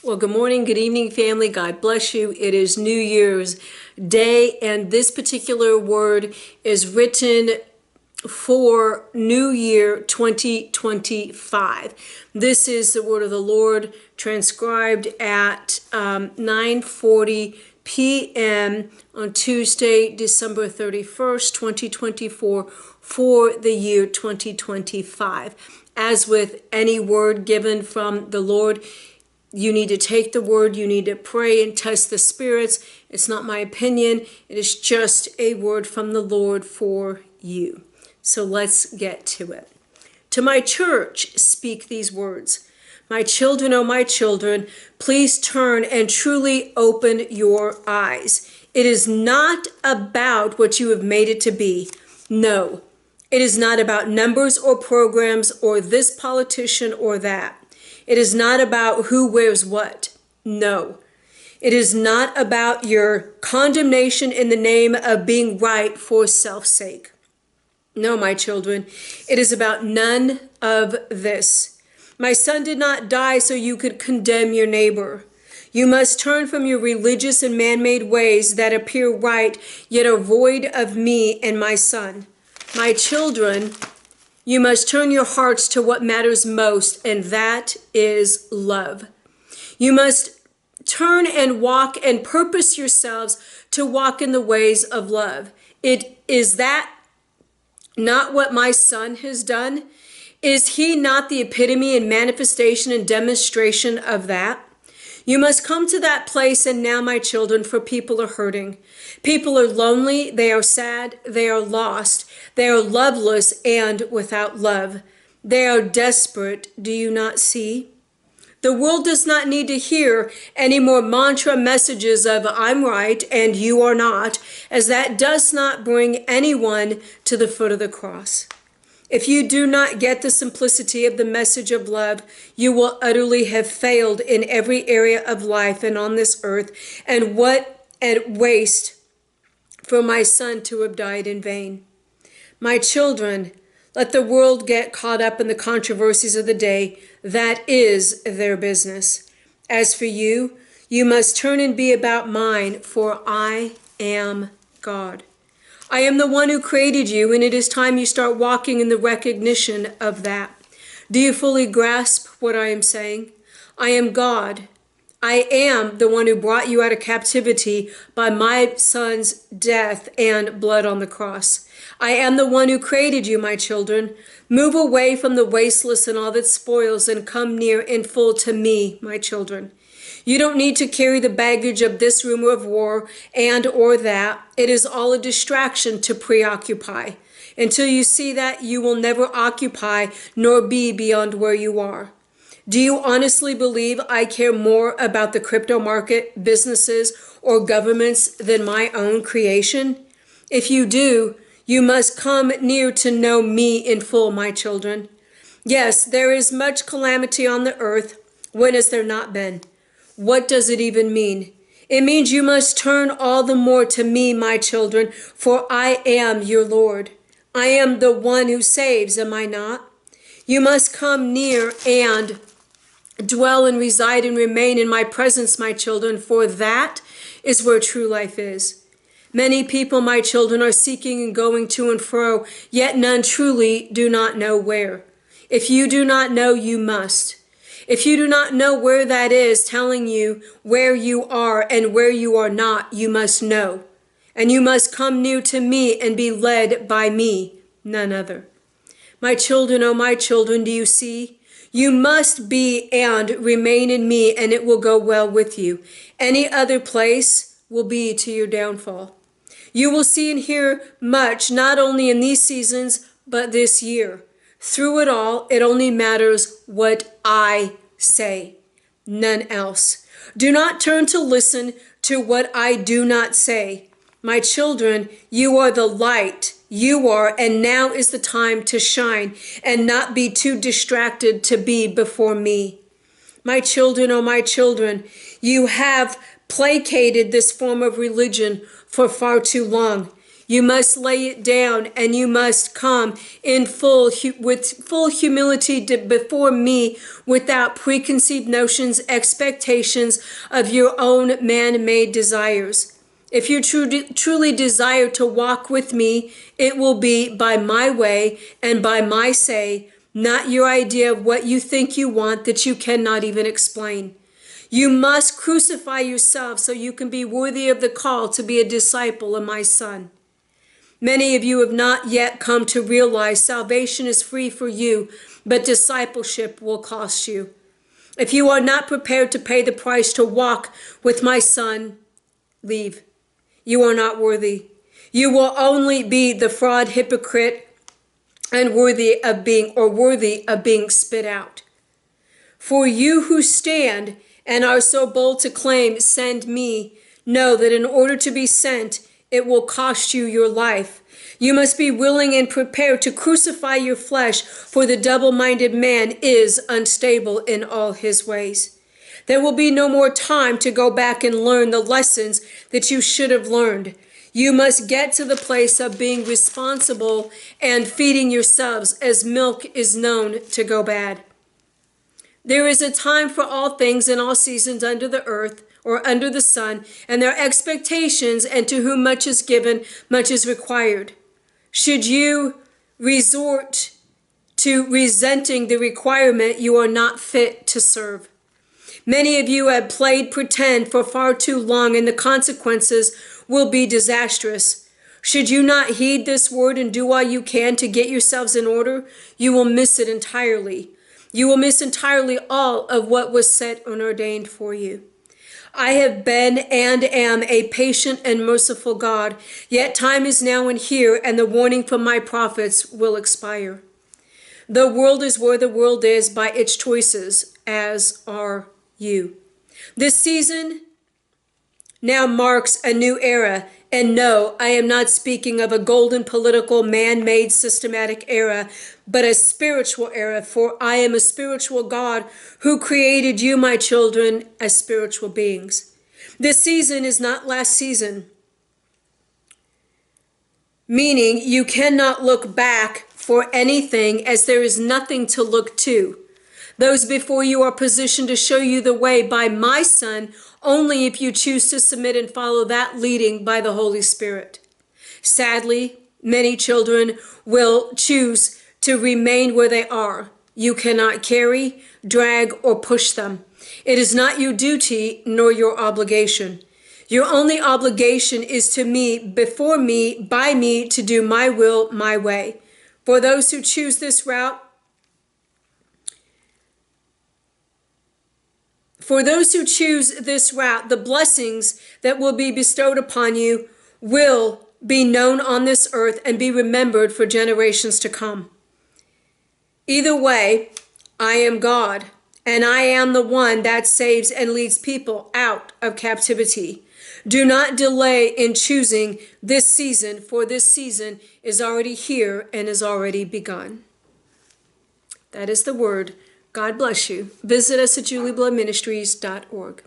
Well, good morning, good evening, family. God bless you. It is New Year's Day, and this particular word is written for New Year 2025. This is the word of the Lord transcribed at 9:40 p.m. on Tuesday, December 31st, 2024, for the year 2025. As with any word given from the Lord, you need to take the word, you need to pray and test the spirits. It's not my opinion. It is just a word from the Lord for you. So let's get to it. To my church, speak these words. My children, oh my children, please turn and truly open your eyes. It is not about what you have made it to be. No, it is not about numbers or programs or this politician or that. It is not about who wears what. No. It is not about your condemnation in the name of being right for self's sake. No, my children, it is about none of this. My son did not die so you could condemn your neighbor. You must turn from your religious and man-made ways that appear right, yet are void of me and my son. My children, you must turn your hearts to what matters most, and that is love. You must turn and walk and purpose yourselves to walk in the ways of love. Is that not what my son has done? Is he not the epitome and manifestation and demonstration of that? You must come to that place, and now, my children, for people are hurting. People are lonely, they are sad, they are lost, they are loveless and without love. They are desperate, do you not see? The world does not need to hear any more mantra messages of I'm right and you are not, as that does not bring anyone to the foot of the cross. If you do not get the simplicity of the message of love, you will utterly have failed in every area of life and on this earth. And what a waste for my son to have died in vain. My children, let the world get caught up in the controversies of the day. That is their business. As for you, you must turn and be about mine, for I am God. I am the one who created you, and it is time you start walking in the recognition of that. Do you fully grasp what I am saying? I am God. I am the one who brought you out of captivity by my son's death and blood on the cross. I am the one who created you, my children. Move away from the wasteless and all that spoils and come near in full to me, my children. You don't need to carry the baggage of this rumor of war and or that. It is all a distraction to preoccupy. Until you see that, you will never occupy nor be beyond where you are. Do you honestly believe I care more about the crypto market, businesses, or governments than my own creation? If you do, you must come near to know me in full, my children. Yes, there is much calamity on the earth. When has there not been? What does it even mean? It means you must turn all the more to me, my children, for I am your Lord. I am the one who saves, am I not? You must come near and dwell and reside and remain in my presence, my children, for that is where true life is. Many people, my children, are seeking and going to and fro, yet none truly do not know where. If you do not know, you must. If you do not know where that is, telling you where you are and where you are not, you must know. And you must come near to me and be led by me, none other. My children, oh my children, do you see? You must be and remain in me, and it will go well with you. Any other place will be to your downfall. You will see and hear much, not only in these seasons, but this year. Through it all, it only matters what I say, none else. Do not turn to listen to what I do not say. My children, you are the light. You are, and now is the time to shine and not be too distracted to be before me. My children, oh my children, you have placated this form of religion for far too long. You must lay it down, and you must come in with full humility before me, without preconceived notions, expectations of your own man-made desires. If you truly desire to walk with me, it will be by my way and by my say, not your idea of what you think you want that you cannot even explain. You must crucify yourself so you can be worthy of the call to be a disciple of my Son. Many of you have not yet come to realize salvation is free for you, but discipleship will cost you. If you are not prepared to pay the price to walk with my Son, leave. You are not worthy. You will only be the fraud, hypocrite, and worthy of being spit out. For you who stand and are so bold to claim, send me, know that in order to be sent, it will cost you your life. You must be willing and prepared to crucify your flesh, for the double-minded man is unstable in all his ways. There will be no more time to go back and learn the lessons that you should have learned. You must get to the place of being responsible and feeding yourselves, as milk is known to go bad. There is a time for all things in all seasons under the earth, or under the sun, and there are expectations, and to whom much is given, much is required. Should you resort to resenting the requirement, you are not fit to serve. Many of you have played pretend for far too long, and the consequences will be disastrous. Should you not heed this word and do all you can to get yourselves in order, you will miss it entirely. You will miss entirely all of what was set and ordained for you. I have been and am a patient and merciful God, yet time is now and here, and the warning from my prophets will expire. The world is where the world is by its choices, as are you. This season now marks a new era, and no, I am not speaking of a golden political man-made systematic era, but a spiritual era, for I am a spiritual God who created you, my children, as spiritual beings. This season is not last season, meaning you cannot look back for anything, as there is nothing to look to. Those before you are positioned to show you the way by my Son, only if you choose to submit and follow that leading by the Holy Spirit. Sadly, many children will choose to remain where they are. You cannot carry, drag, or push them. It is not your duty nor your obligation. Your only obligation is to me, before me, by me, to do my will, my way. For those who choose this route, the blessings that will be bestowed upon you will be known on this earth and be remembered for generations to come. Either way, I am God, and I am the one that saves and leads people out of captivity. Do not delay in choosing this season, for this season is already here and has already begun. That is the word. God bless you. Visit us at julieblairministries.org.